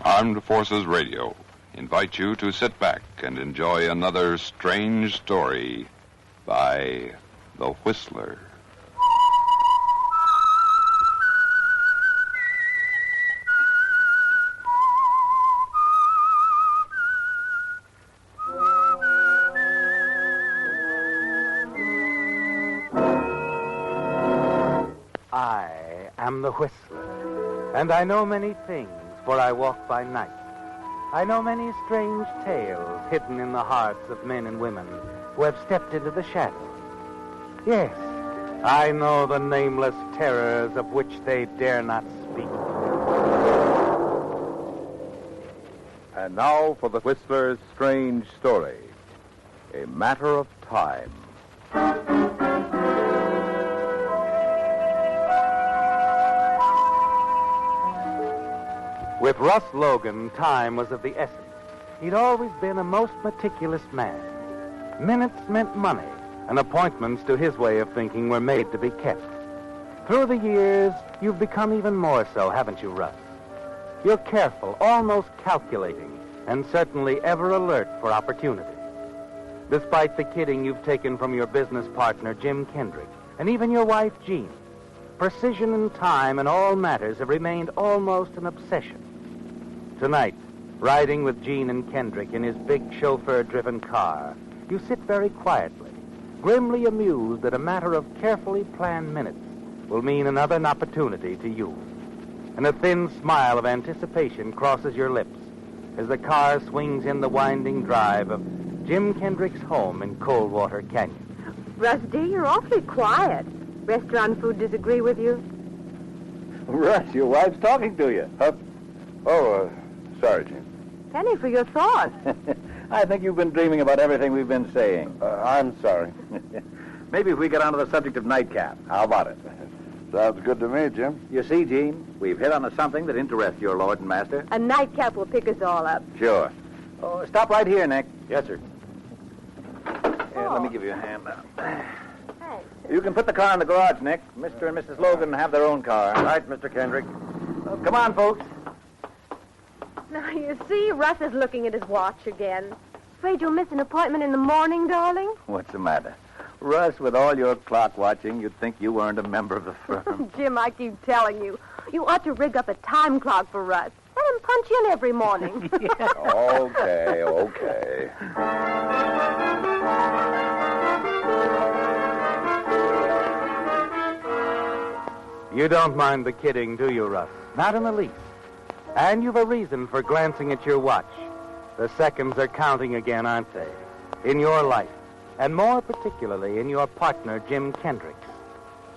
Armed Forces Radio invite you to sit back and enjoy another strange story by The Whistler. I am the Whistler, and I know many things, for I walk by night. I know many strange tales hidden in the hearts of men and women who have stepped into the shadows. Yes, I know the nameless terrors of which they dare not speak. And now for the Whistler's strange story, A Matter of Time. With Russ Logan, time was of the essence. He'd always been a most meticulous man. Minutes meant money, and appointments, to his way of thinking, were made to be kept. Through the years, you've become even more so, haven't you, Russ? You're careful, almost calculating, and certainly ever alert for opportunity. Despite the kidding you've taken from your business partner, Jim Kendrick, and even your wife, Jean, precision and time in all matters have remained almost an obsession. Tonight, riding with Jean and Kendrick in his big chauffeur-driven car, you sit very quietly, grimly amused that a matter of carefully planned minutes will mean another opportunity to you. And a thin smile of anticipation crosses your lips as the car swings in the winding drive of Jim Kendrick's home in Coldwater Canyon. Russ, dear, you're awfully quiet. Restaurant food disagree with you? Russ, your wife's talking to you. Sorry, Jim. Penny, for your thoughts. I think you've been dreaming about everything we've been saying. I'm sorry. Maybe if we get onto the subject of nightcap. How about it? Sounds good to me, Jim. You see, Gene, we've hit on something that interests your lord and master. A nightcap will pick us all up. Sure. Oh, stop right here, Nick. Yes, sir. Here, let me give you a hand now. Thanks. You can put the car in the garage, Nick. Mr. and Mrs. Logan have their own car. Right, Mr. Kendrick. Oh, come on, folks. Now, you see, Russ is looking at his watch again. Afraid you'll miss an appointment in the morning, darling? What's the matter? Russ, with all your clock watching, you'd think you weren't a member of the firm. Jim, I keep telling you, you ought to rig up a time clock for Russ. Let him punch in every morning. Okay. You don't mind the kidding, do you, Russ? Not in the least. And you've a reason for glancing at your watch. The seconds are counting again, aren't they? In your life, and more particularly in your partner, Jim Kendrick's.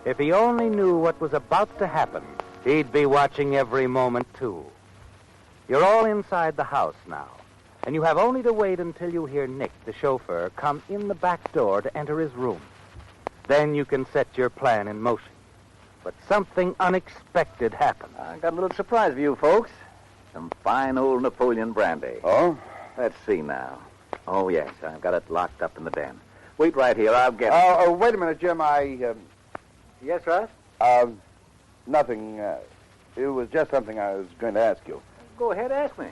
If he only knew what was about to happen, he'd be watching every moment, too. You're all inside the house now, and you have only to wait until you hear Nick, the chauffeur, come in the back door to enter his room. Then you can set your plan in motion. But something unexpected happened. I got a little surprise for you, folks. Some fine old Napoleon brandy. Oh? Let's see now. Oh, yes, I've got it locked up in the den. Wait right here, I'll get it. Wait a minute, Jim. Yes, Russ? Nothing. It was just something I was going to ask you. Go ahead, ask me.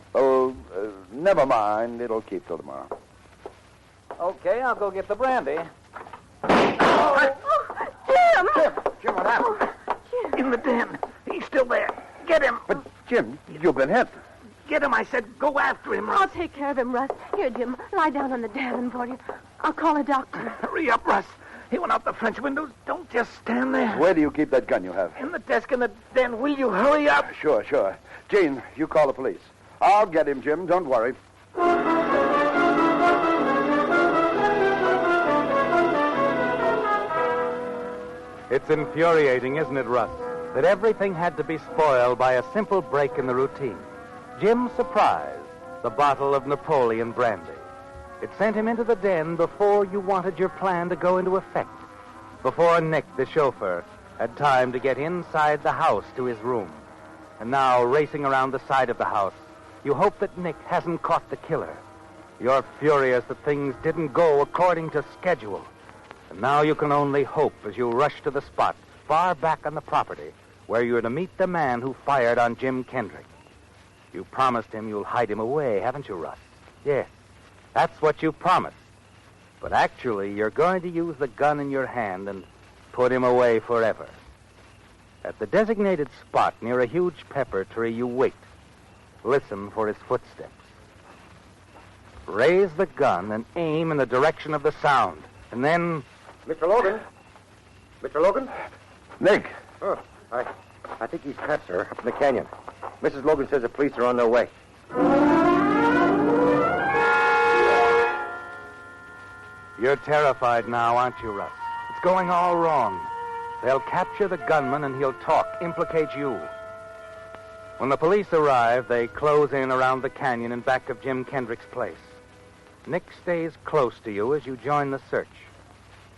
Never mind. It'll keep till tomorrow. Okay, I'll go get the brandy. Jim! Jim, what happened? Jim! In the den. He's still there. Get him. But, Jim, you've been hit. Get him, I said. Go after him, I'll Russ. take care of him, Russ. Here, Jim, lie down on the divan for you. I'll call a doctor. Hurry up, Russ. He went out the French windows. Don't just stand there. Where do you keep that gun you have? In the desk in the den. Will you hurry up? Sure. Jane, you call the police. I'll get him, Jim. Don't worry. It's infuriating, isn't it, Russ, that everything had to be spoiled by a simple break in the routine. Jim's surprise, the bottle of Napoleon brandy. It sent him into the den before you wanted your plan to go into effect, before Nick, the chauffeur, had time to get inside the house to his room. And now, racing around the side of the house, you hope that Nick hasn't caught the killer. You're furious that things didn't go according to schedule. And now you can only hope as you rush to the spot, far back on the property, where you're to meet the man who fired on Jim Kendrick. You promised him you'll hide him away, haven't you, Russ? Yes, that's what you promised. But actually, you're going to use the gun in your hand and put him away forever. At the designated spot near a huge pepper tree, you wait. Listen for his footsteps. Raise the gun and aim in the direction of the sound. And then... Mr. Logan? Mr. Logan? Nick. Oh, I think he's trapped, sir, up in the canyon. Mrs. Logan says the police are on their way. You're terrified now, aren't you, Russ? It's going all wrong. They'll capture the gunman and he'll talk, implicate you. When the police arrive, they close in around the canyon in back of Jim Kendrick's place. Nick stays close to you as you join the search.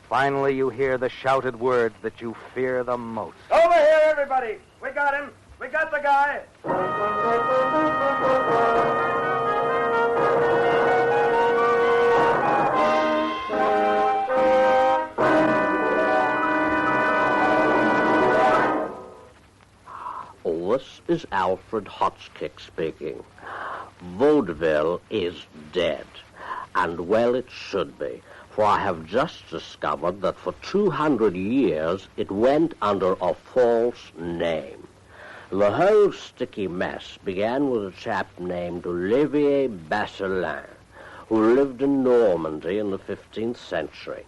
Finally, you hear the shouted words that you fear the most. Over here, everybody! We got him! We got the guy! This is Alfred Hotchkiss speaking. Vaudeville is dead, and well it should be, for I have just discovered that for 200 years it went under a false name. The whole sticky mess began with a chap named Olivier Basselin, who lived in Normandy in the 15th century.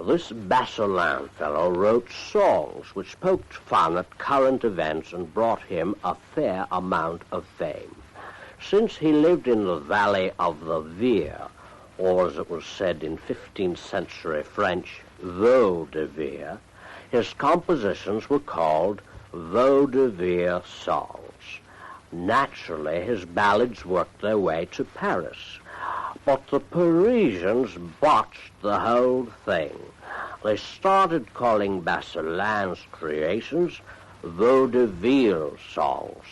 This Basselin fellow wrote songs which poked fun at current events and brought him a fair amount of fame. Since he lived in the valley of the Vire, or as it was said in 15th century French, vaudeville, his compositions were called vaudeville songs. Naturally, his ballads worked their way to Paris. But the Parisians botched the whole thing. They started calling Basselin's creations vaudeville songs.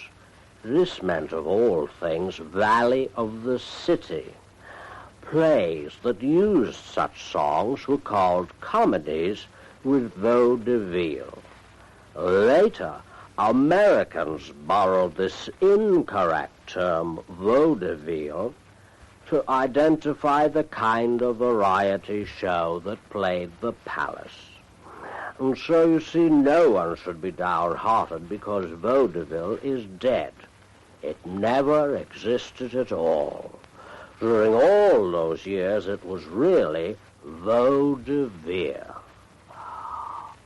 This meant, of all things, Valley of the City. Plays that used such songs were called comedies with vaudeville. Later, Americans borrowed this incorrect term vaudeville to identify the kind of variety show that played the palace. And so, you see, no one should be downhearted because vaudeville is dead. It never existed at all. During all those years, it was really vaudeville.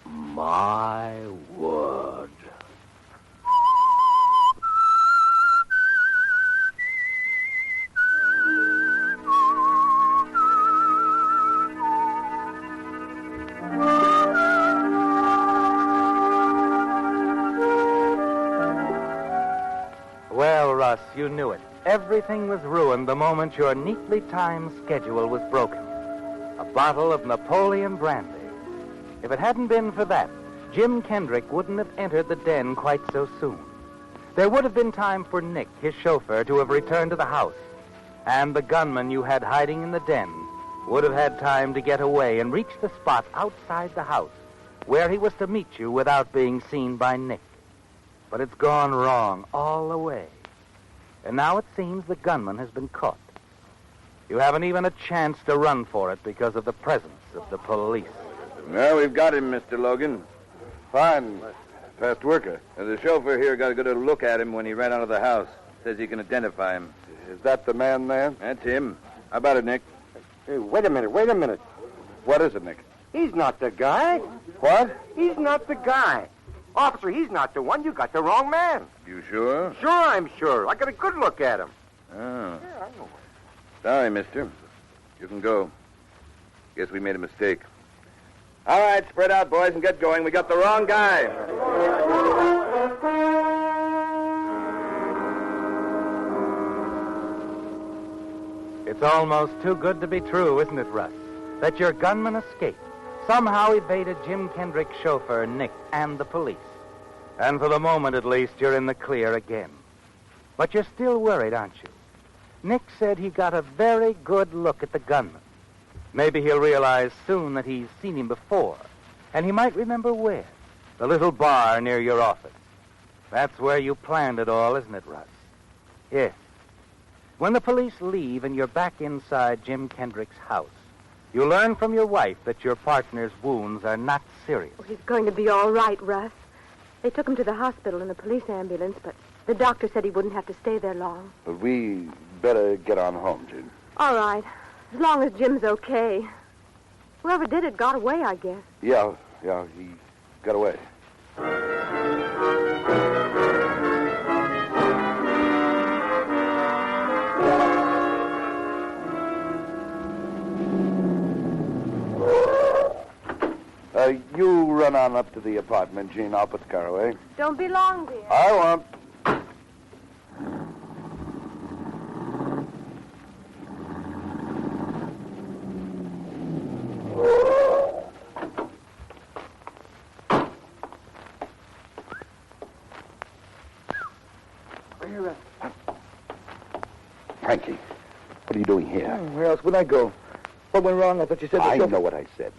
My word. Well, Russ, you knew it. Everything was ruined the moment your neatly timed schedule was broken. A bottle of Napoleon brandy. If it hadn't been for that, Jim Kendrick wouldn't have entered the den quite so soon. There would have been time for Nick, his chauffeur, to have returned to the house. And the gunman you had hiding in the den would have had time to get away and reach the spot outside the house where he was to meet you without being seen by Nick. But it's gone wrong all the way. And now it seems the gunman has been caught. You haven't even a chance to run for it because of the presence of the police. Well, we've got him, Mr. Logan. Fine. Fast worker. The chauffeur here got a good look at him when he ran out of the house. Says he can identify him. Is that the man there? That's him. How about it, Nick? Hey, wait a minute. What is it, Nick? He's not the guy. What? He's not the guy. Officer, he's not the one. You got the wrong man. You sure? Sure, I'm sure. I got a good look at him. Oh. Yeah, I know. Sorry, mister. You can go. Guess we made a mistake. All right, spread out, boys, and get going. We got the wrong guy. It's almost too good to be true, isn't it, Russ? That your gunman escaped, somehow evaded Jim Kendrick's chauffeur, Nick, and the police. And for the moment, at least, you're in the clear again. But you're still worried, aren't you? Nick said he got a very good look at the gunman. Maybe he'll realize soon that he's seen him before, and he might remember where. The little bar near your office. That's where you planned it all, isn't it, Russ? Yes. When the police leave and you're back inside Jim Kendrick's house, you learn from your wife that your partner's wounds are not serious. Oh, he's going to be all right, Russ. They took him to the hospital in a police ambulance, but the doctor said he wouldn't have to stay there long. But we better get on home, Jim. All right. As long as Jim's okay. Whoever did it got away, I guess. Yeah, he got away. You run on up to the apartment, Gene. I'll put the car away. Don't be long, dear. I won't. Frankie, what are you doing here? Where else would I go? What went wrong? I thought you said I know what I said.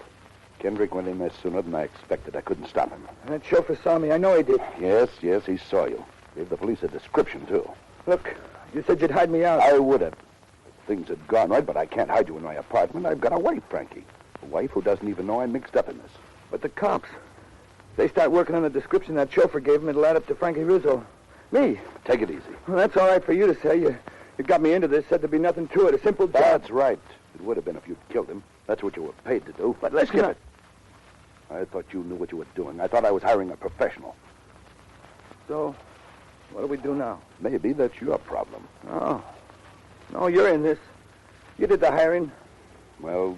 Kendrick went in there sooner than I expected. I couldn't stop him. And that chauffeur saw me. I know he did. Yes, he saw you. Gave the police a description, too. Look, you said you'd hide me out. I would have. Things had gone right, but I can't hide you in my apartment. I've got a wife, Frankie. A wife who doesn't even know I'm mixed up in this. But the cops, they start working on the description that chauffeur gave him. It'll add up to Frankie Rizzo. Me? Take it easy. Well, that's all right for you to say. You got me into this, said there'd be nothing to it. A simple job. That's right. It would have been if you'd killed him. That's what you were paid to do. But let's skip it. I thought you knew what you were doing. I thought I was hiring a professional. So, what do we do now? Maybe that's your problem. Oh. No, you're in this. You did the hiring. Well,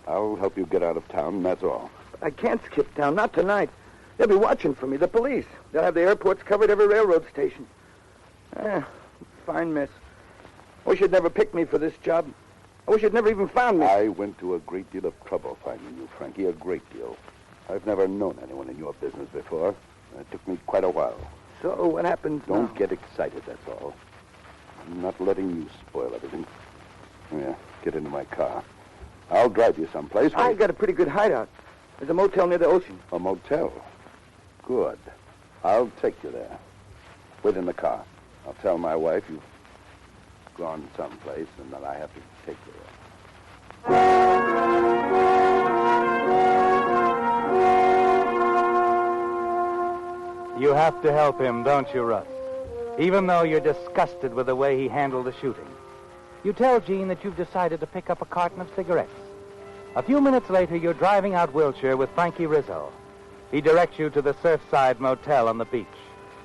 I'll help you get out of town, that's all. But I can't skip town. Not tonight. They'll be watching for me. The police. They'll have the airports covered, every railroad station. Fine mess. I wish you'd never picked me for this job. I wish you'd never even found me. I went to a great deal of trouble finding you, Frankie, a great deal. I've never known anyone in your business before. It took me quite a while. So what happens now? Don't get excited, that's all. I'm not letting you spoil everything. Yeah, get into my car. I'll drive you someplace. I got a pretty good hideout. There's a motel near the ocean. A motel? Good. I'll take you there. Wait in the car. I'll tell my wife you've gone someplace and that I have to take you there. You have to help him, don't you, Russ? Even though you're disgusted with the way he handled the shooting. You tell Gene that you've decided to pick up a carton of cigarettes. A few minutes later, you're driving out Wilshire with Frankie Rizzo. He directs you to the Surfside Motel on the beach.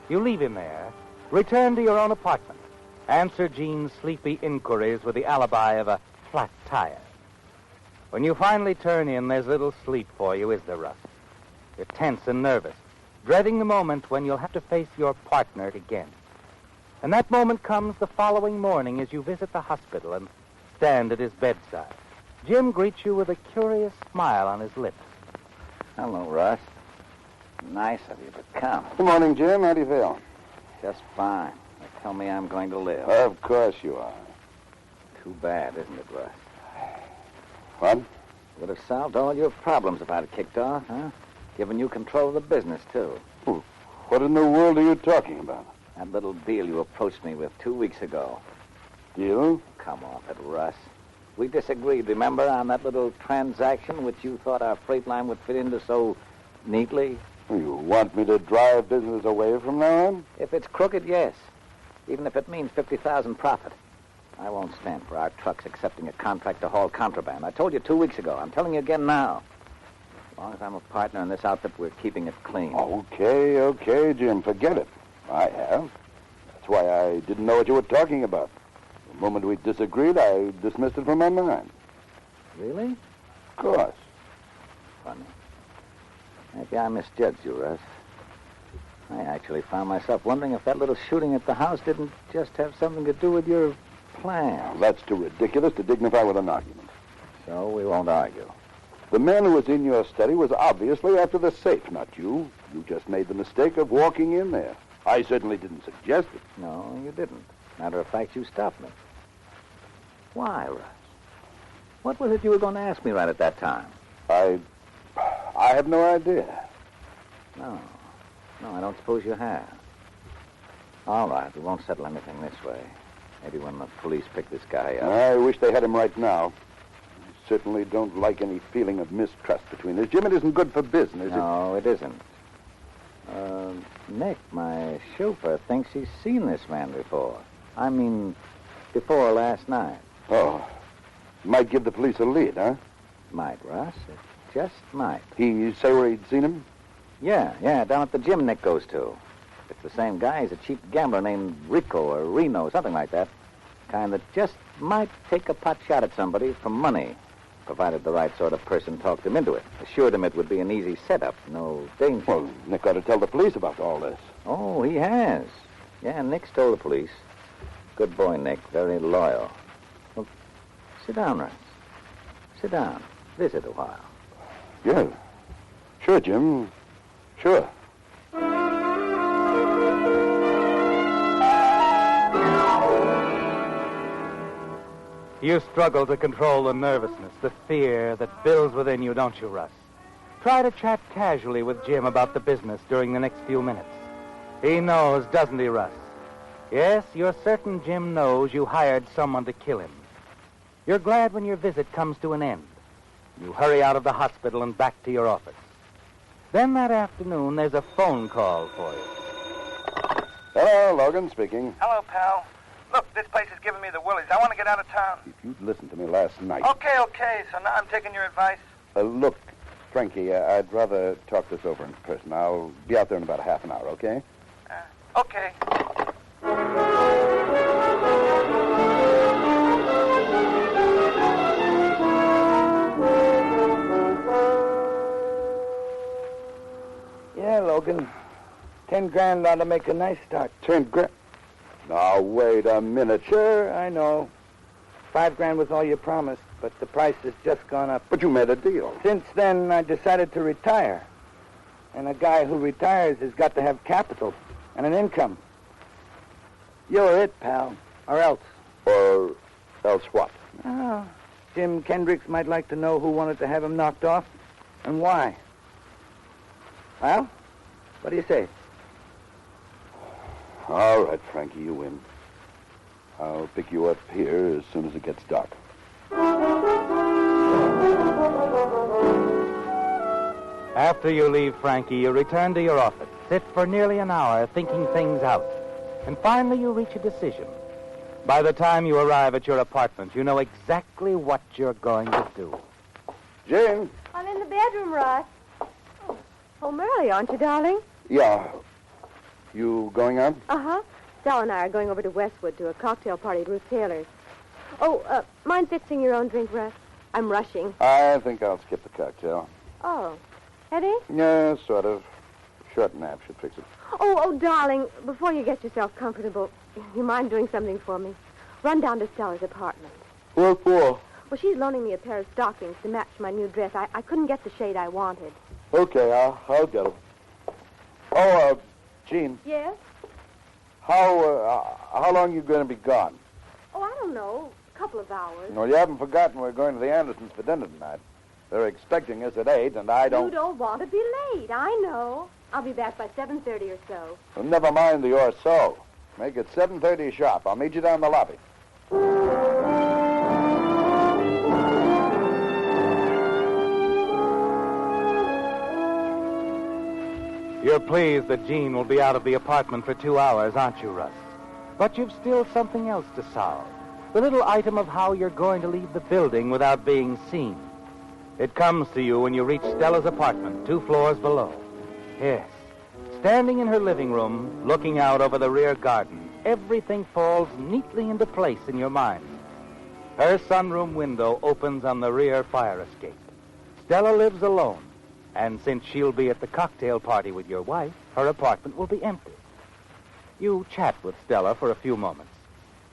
You leave him there, return to your own apartment, answer Gene's sleepy inquiries with the alibi of a flat tire. When you finally turn in, there's little sleep for you, is there, Russ? You're tense and nervous, dreading the moment when you'll have to face your partner again. And that moment comes the following morning as you visit the hospital and stand at his bedside. Jim greets you with a curious smile on his lips. Hello, Russ. Nice of you to come. Good morning, Jim. How do you feel? Just fine. They tell me I'm going to live. Of course you are. Too bad, isn't it, Russ? What? Would have solved all your problems if I'd have kicked off, huh? Given you control of the business, too. What in the world are you talking about? That little deal you approached me with 2 weeks ago. Deal? Come off it, Russ. We disagreed, remember, on that little transaction which you thought our freight line would fit into so neatly? You want me to drive business away from now on? If it's crooked, yes. Even if it means 50,000 profit. I won't stand for our trucks accepting a contract to haul contraband. I told you 2 weeks ago. I'm telling you again now. As long as I'm a partner in this outfit, we're keeping it clean. Okay, Jim. Forget it. I have. That's why I didn't know what you were talking about. The moment we disagreed, I dismissed it from my mind. Really? Of course. Funny. Maybe I misjudged you, Russ. I actually found myself wondering if that little shooting at the house didn't just have something to do with your plan. Well, that's too ridiculous to dignify with an argument. So we won't argue. The man who was in your study was obviously after the safe, not you. You just made the mistake of walking in there. I certainly didn't suggest it. No, you didn't. Matter of fact, you stopped me. Why, Russ? What was it you were going to ask me right at that time? I have no idea. No, I don't suppose you have. All right, we won't settle anything this way. Maybe when the police pick this guy up. I wish they had him right now. I certainly don't like any feeling of mistrust between us. Jim, it isn't good for business. No, it isn't. Nick, my chauffeur, thinks he's seen this man before. I mean, before last night. Oh. Might give the police a lead, huh? Might, Russ. It just might. He say where he'd seen him? Yeah, down at the gym Nick goes to. If it's the same guy, he's a cheap gambler named Rico or Reno, something like that. Kind that just might take a pot shot at somebody for money, provided the right sort of person talked him into it. Assured him it would be an easy setup, no danger. Well, Nick ought to tell the police about all this. Oh, he has. Yeah, Nick's told the police. Good boy, Nick. Very loyal. Well, sit down, Russ. Sit down. Visit a while. Yeah. Sure, Jim. Sure. You struggle to control the nervousness, the fear that builds within you, don't you, Russ? Try to chat casually with Jim about the business during the next few minutes. He knows, doesn't he, Russ? Yes, you're certain Jim knows you hired someone to kill him. You're glad when your visit comes to an end. You hurry out of the hospital and back to your office. Then that afternoon, there's a phone call for you. Hello, Logan speaking. Hello, pal. Look, this place is giving me the willies. I want to get out of town. If you'd listened to me last night. Okay. So now I'm taking your advice. Look, Frankie, I'd rather talk this over in person. I'll be out there in about half an hour, okay? Okay. Yeah, Logan. 10 grand ought to make a nice start. 10 grand? Now, wait a minute. Sure, I know. 5 grand was all you promised, but the price has just gone up. But you made a deal. Since then, I decided to retire. And a guy who retires has got to have capital and an income. You're it, pal. Or else. Or else what? Oh, Jim Kendricks might like to know who wanted to have him knocked off and why. Well, what do you say? All right, Frankie, you win. I'll pick you up here as soon as it gets dark. After you leave Frankie, you return to your office, sit for nearly an hour thinking things out, and finally you reach a decision. By the time you arrive at your apartment, you know exactly what you're going to do. Jane? I'm in the bedroom, Russ. Oh, home early, aren't you, darling? Yeah. You going out? Uh-huh. Stella and I are going over to Westwood to a cocktail party at Ruth Taylor's. Oh, mind fixing your own drink, Russ? I'm rushing. I think I'll skip the cocktail. Oh. Headache? Yeah, sort of. Short nap should fix it. Oh, darling, before you get yourself comfortable, you mind doing something for me? Run down to Stella's apartment. What for? Well, she's loaning me a pair of stockings to match my new dress. I couldn't get the shade I wanted. Okay, I'll get them. Oh, Jean. Yes? How long are you going to be gone? Oh, I don't know. A couple of hours. Well, you haven't forgotten we're going to the Andersons for dinner tonight. They're expecting us at 8, and I don't... You don't want to be late. I know. I'll be back by 7:30 or so. Well, never mind the or so. Make it 7:30 sharp. I'll meet you down the lobby. You're pleased that Jean will be out of the apartment for 2 hours, aren't you, Russ? But you've still something else to solve. The little item of how you're going to leave the building without being seen. It comes to you when you reach Stella's apartment, 2 floors below. Yes. Standing in her living room, looking out over the rear garden, everything falls neatly into place in your mind. Her sunroom window opens on the rear fire escape. Stella lives alone, and since she'll be at the cocktail party with your wife, her apartment will be empty. You chat with Stella for a few moments.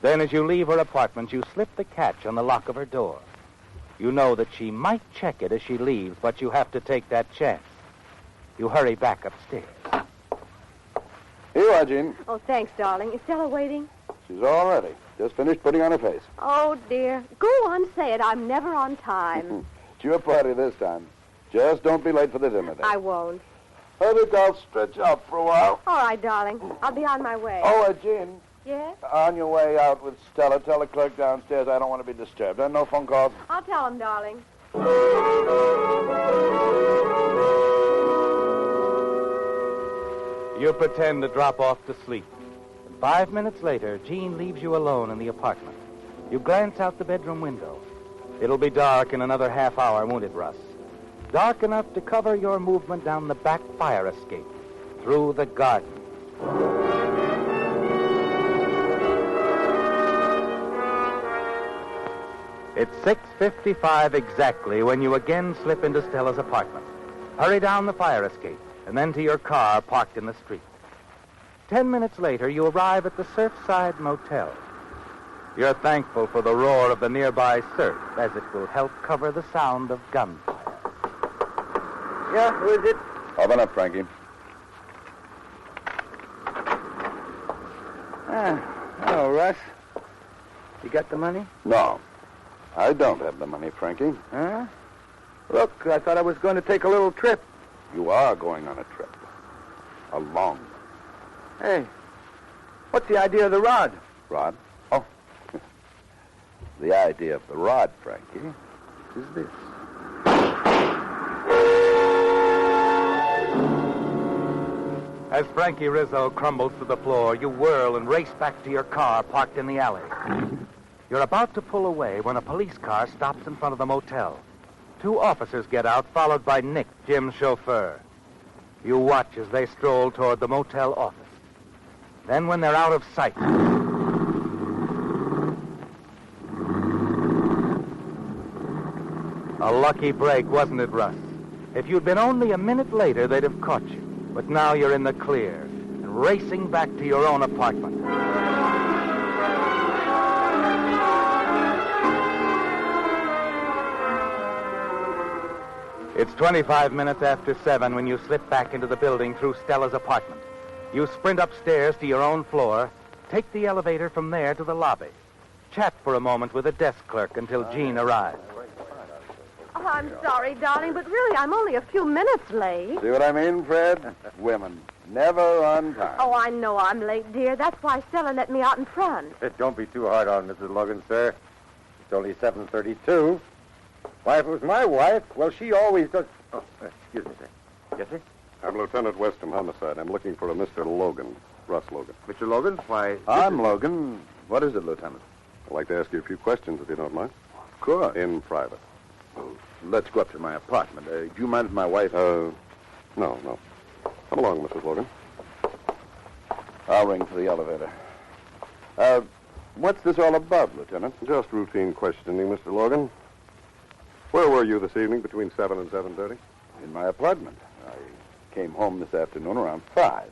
Then as you leave her apartment, you slip the catch on the lock of her door. You know that she might check it as she leaves, but you have to take that chance. You hurry back upstairs. Here you are, Jean. Oh, thanks, darling. Is Stella waiting? She's all ready. Just finished putting on her face. Oh, dear. Go on, say it. I'm never on time. It's your party this time. Just don't be late for the dinner date. I won't. I think I'll stretch out for a while. All right, darling. I'll be on my way. Oh, Jean, Yes? on your way out with Stella, tell the clerk downstairs I don't want to be disturbed. No phone calls. I'll tell him, darling. You pretend to drop off to sleep. 5 minutes later, Jean leaves you alone in the apartment. You glance out the bedroom window. It'll be dark in another half hour, won't it, Russ? Dark enough to cover your movement down the back fire escape, through the garden. It's 6:55 exactly when you again slip into Stella's apartment. Hurry down the fire escape, and then to your car parked in the street. 10 minutes later, you arrive at the Surfside Motel. You're thankful for the roar of the nearby surf, as it will help cover the sound of gunfire. Yeah, who is it? Open up, Frankie. Hello, Russ. You got the money? No, I don't have the money, Frankie. Huh? Look, I thought I was going to take a little trip. You are going on a trip. A long one. Hey, what's the idea of the rod? Rod? Oh. The idea of the rod, Frankie, is this. As Frankie Rizzo crumbles to the floor, you whirl and race back to your car parked in the alley. You're about to pull away when a police car stops in front of the motel. 2 officers get out, followed by Nick, Jim's chauffeur. You watch as they stroll toward the motel office. Then when they're out of sight... A lucky break, wasn't it, Russ? If you'd been only a minute later, they'd have caught you. But now you're in the clear and racing back to your own apartment. It's 25 minutes after 7 when you slip back into the building through Stella's apartment. You sprint upstairs to your own floor, take the elevator from there to the lobby. Chat for a moment with the desk clerk until Jean arrives. Oh, I'm sorry, darling, but really, I'm only a few minutes late. See what I mean, Fred? Women, never on time. Oh, I know I'm late, dear. That's why Stella let me out in front. Don't be too hard on Mrs. Logan, sir. It's only 7:32. Why, if it was my wife, well, she always does... Oh, excuse me, sir. Yes, sir? I'm Lieutenant Westham, Homicide. I'm looking for a Mr. Logan, Russ Logan. Mr. Logan? Why... I'm Logan. What is it, Lieutenant? I'd like to ask you a few questions, if you don't mind. Of course. In private. Oh, let's go up to my apartment. Do you mind if my wife... No. Come along, Mrs. Logan. I'll ring for the elevator. What's this all about, Lieutenant? Just routine questioning, Mr. Logan. Where were you this evening between 7 and 7:30? In my apartment. I came home this afternoon around 5.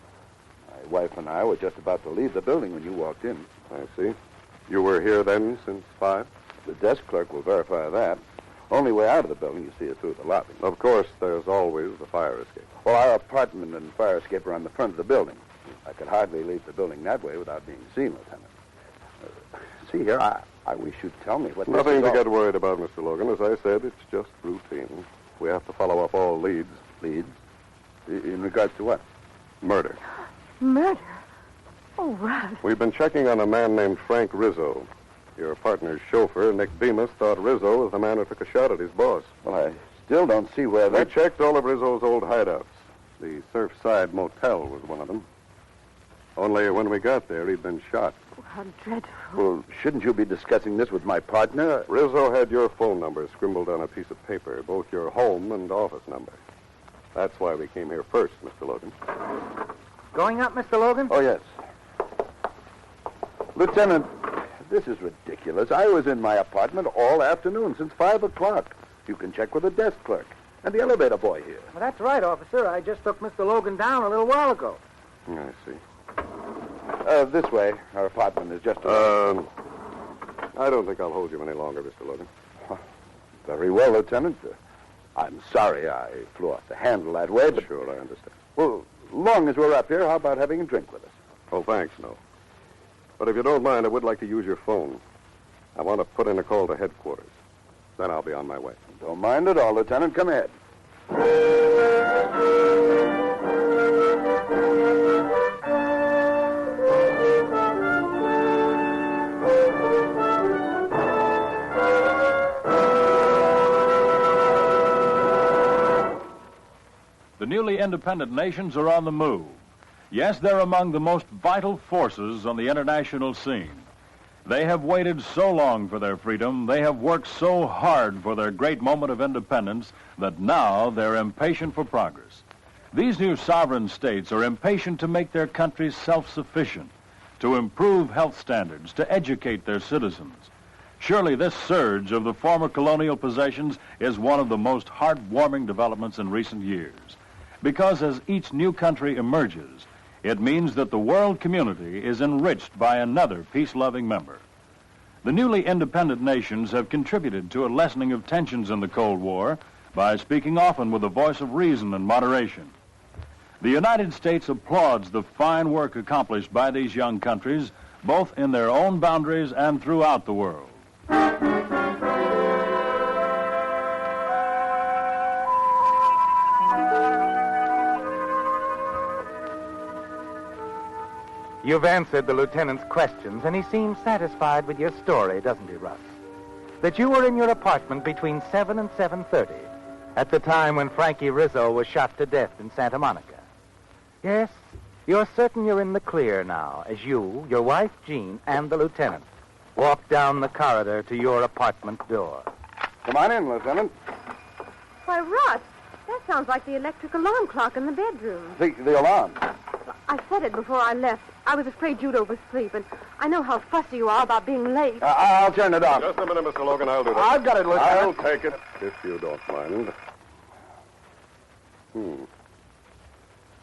My wife and I were just about to leave the building when you walked in. I see. You were here then since 5? The desk clerk will verify that. Only way out of the building, you see it through the lobby. Of course, there's always the fire escape. Well, our apartment and fire escape are on the front of the building. I could hardly leave the building that way without being seen, Lieutenant. See here, I wish you'd tell me what... Nothing to get worried about, Mr. Logan. As I said, it's just routine. We have to follow up all leads. Leads? In regards to what? Murder. Murder? Oh, Russ. We've been checking on a man named Frank Rizzo. Your partner's chauffeur, Nick Bemis, thought Rizzo was the man who took a shot at his boss. Well, I still don't see where We that... checked all of Rizzo's old hideouts. The Surfside Motel was one of them. Only when we got there, he'd been shot. Oh, how dreadful. Well, shouldn't you be discussing this with my partner? Rizzo had your phone number scribbled on a piece of paper, both your home and office number. That's why we came here first, Mr. Logan. Going up, Mr. Logan? Oh, yes. Lieutenant, this is ridiculous. I was in my apartment all afternoon, since 5 o'clock. You can check with the desk clerk and the elevator boy here. Well, that's right, officer. I just took Mr. Logan down a little while ago. I see. This way. Our apartment is just... I don't think I'll hold you any longer, Mr. Logan. Very well, Lieutenant. I'm sorry I flew off the handle that way, but... Sure, I understand. Well, long as we're up here, how about having a drink with us? Oh, thanks, no. But if you don't mind, I would like to use your phone. I want to put in a call to headquarters. Then I'll be on my way. Don't mind at all, Lieutenant. Come ahead. newly independent nations are on the move. Yes, they're among the most vital forces on the international scene. They have waited so long for their freedom, they have worked so hard for their great moment of independence, that now they're impatient for progress. These new sovereign states are impatient to make their countries self-sufficient, to improve health standards, to educate their citizens. Surely this surge of the former colonial possessions is one of the most heartwarming developments in recent years. Because as each new country emerges, it means that the world community is enriched by another peace-loving member. The newly independent nations have contributed to a lessening of tensions in the Cold War by speaking often with a voice of reason and moderation. The United States applauds the fine work accomplished by these young countries, both in their own boundaries and throughout the world. You've answered the lieutenant's questions, and he seems satisfied with your story, doesn't he, Russ? That you were in your apartment between 7 and 7:30, at the time when Frankie Rizzo was shot to death in Santa Monica. Yes, you're certain you're in the clear now, as you, your wife, Jean, and the lieutenant walk down the corridor to your apartment door. Come on in, Lieutenant. Why, Russ, that sounds like the electric alarm clock in the bedroom. The alarm. I said it before I left. I was afraid you'd oversleep, and I know how fussy you are about being late. I'll turn it on. Just a minute, Mr. Logan. I'll do that. I've got it, Lieutenant. I'll take it, if you don't mind.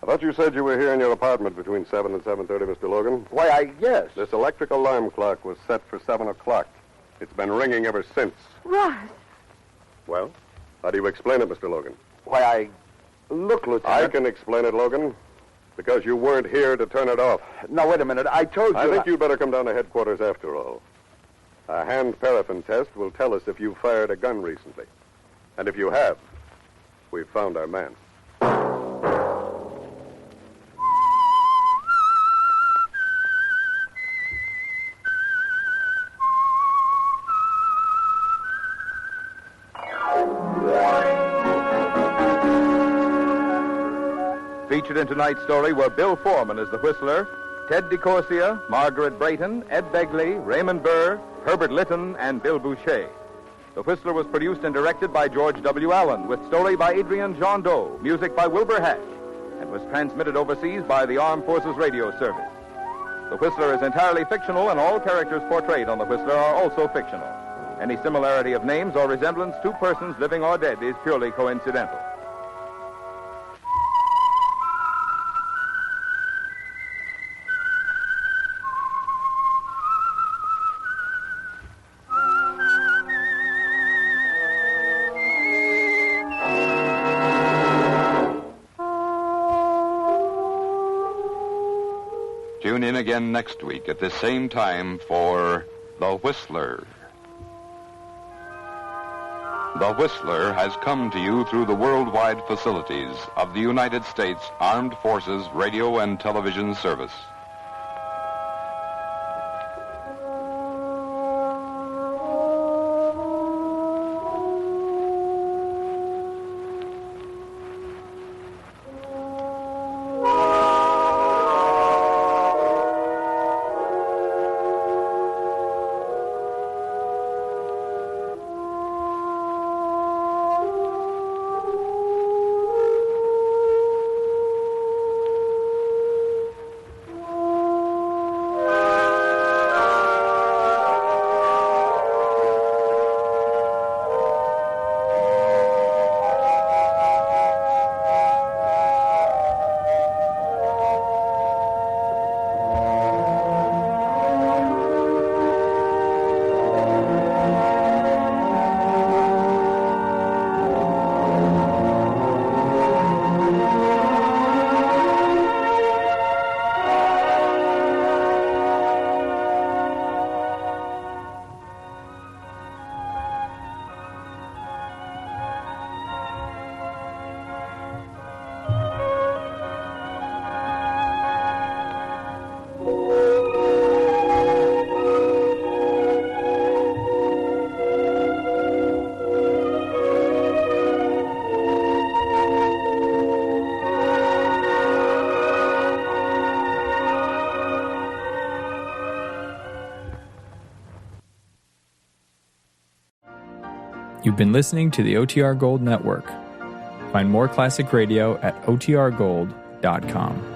I thought you said you were here in your apartment between 7 and 7:30, Mr. Logan. Why, yes. This electric alarm clock was set for 7 o'clock. It's been ringing ever since. Russ. Well, how do you explain it, Mr. Logan? Why, Look, Lieutenant. I can explain it, Logan. Because you weren't here to turn it off. Now, wait a minute. I told you... I think you'd better come down to headquarters after all. A hand paraffin test will tell us if you fired a gun recently. And if you have, we've found our man. Featured in tonight's story were Bill Foreman as the Whistler, Ted DeCorsia, Margaret Brayton, Ed Begley, Raymond Burr, Herbert Litton, and Bill Boucher. The Whistler was produced and directed by George W. Allen, with story by Adrian John Doe, music by Wilbur Hatch, and was transmitted overseas by the Armed Forces Radio Service. The Whistler is entirely fictional, and all characters portrayed on The Whistler are also fictional. Any similarity of names or resemblance to persons living or dead is purely coincidental. Tune in again next week at this same time for The Whistler. The Whistler has come to you through the worldwide facilities of the United States Armed Forces Radio and Television Service. You've been listening to the OTR Gold Network. Find more classic radio at otrgold.com.